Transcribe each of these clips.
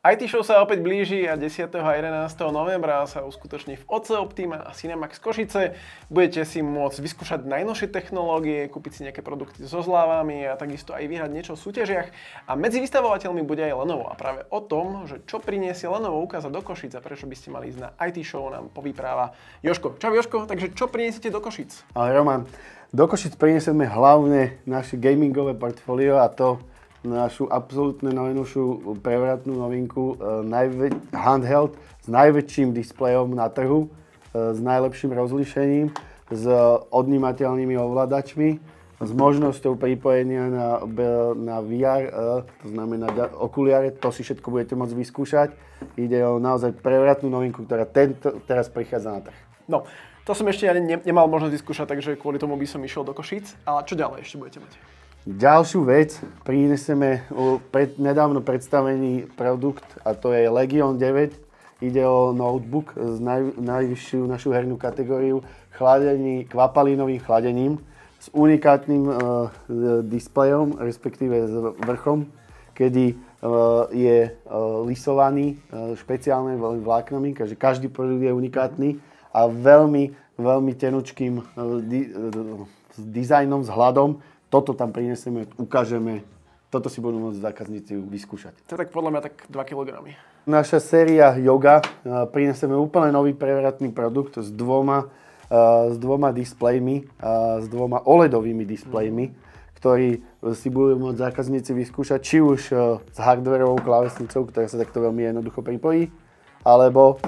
IT Show sa opäť blíži a 10. a 11. novembra sa uskutoční v OC Optima a Cinemax Košice. Budete si môcť vyskúšať najnovšie technológie, kúpiť si nejaké produkty so zľavami a takisto aj vyhrať niečo v súťažiach. A medzi vystavovateľmi bude aj Lenovo. A práve o tom, že čo priniesie Lenovo ukázať do Košic a prečo by ste mali ísť na IT Show, nám povypráva Jožko. Čau Jožko, takže čo prinesiete do Košic? Ahoj Roman, do Košic prinesieme hlavne naše gamingové portfólio a to našu absolútne najnovšiu prevratnú novinku handheld s najväčším displejom na trhu, s najlepším rozlíšením, s odnímateľnými ovládačmi, s možnosťou pripojenia na VR, to znamená okuliare, to si všetko budete môcť vyskúšať. Ide o naozaj prevratnú novinku, ktorá teraz prichádza na trh. No, to som ešte nemal možnosť vyskúšať, takže kvôli tomu by som išiel do Košíc. Ale čo ďalej ešte budete mať? Ďalšiu vec prineseme nedávno predstavený produkt a to je Legion 9. Ide o notebook z najvyššiu našu hernú kategóriu kvapalínovým chladením s unikátnym displejom, respektíve s vrchom, kedy je lisovaný špeciálne vláknami, takže každý produkt je unikátny a veľmi, veľmi tenučkým dizajnom, vzhľadom. Toto tam prinesieme, ukážeme, toto si budú môcť zákazníci vyskúšať. To je tak podľa mňa tak 2 kg. Naša séria Yoga, prinesieme úplne nový prevratný produkt s dvoma displejmi, s dvoma OLEDovými displejmi, ktorí si budú môcť zákazníci vyskúšať, či už s hardwareovou klávesnicou, ktorá sa takto veľmi jednoducho pripojí, alebo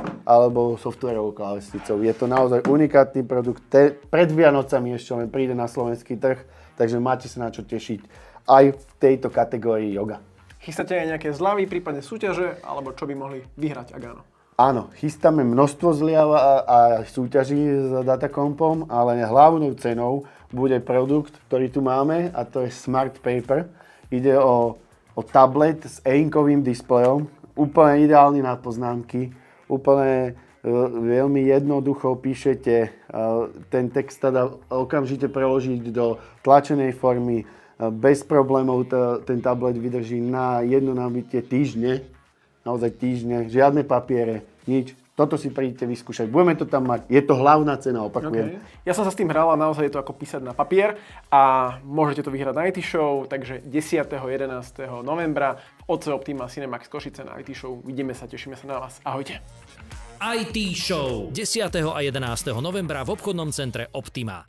softwarovou klávesnicou. Je to naozaj unikátny produkt. Pred Vianocami ešte len príde na slovenský trh, takže máte sa na čo tešiť aj v tejto kategórii yoga. Chystáte aj nejaké zľavy, prípadne súťaže, alebo čo by mohli vyhrať, ak áno? Áno, chystáme množstvo zľav a súťaží s Datacompom, ale hlavnou cenou bude produkt, ktorý tu máme, a to je Smart Paper. Ide o tablet s e-inkovým displejom, úplne ideálny na poznámky, úplne veľmi jednoducho píšete, ten text teda okamžite preložiť do tlačenej formy, bez problémov ten tablet vydrží na jedno nabitie týždne, naozaj týždne, žiadne papiere, nič. Toto si príďte vyskúšať, budeme to tam mať, je to hlavná cena, opakujem. Okay. Ja som sa s tým hral a naozaj je to ako písať na papier a môžete to vyhrať na IT Show, takže 10. 11. novembra v OC Optima Cinemax Košice na IT Show. Vidíme sa, tešíme sa na vás. Ahojte. IT Show 10. a 11. novembra v obchodnom centre Optima.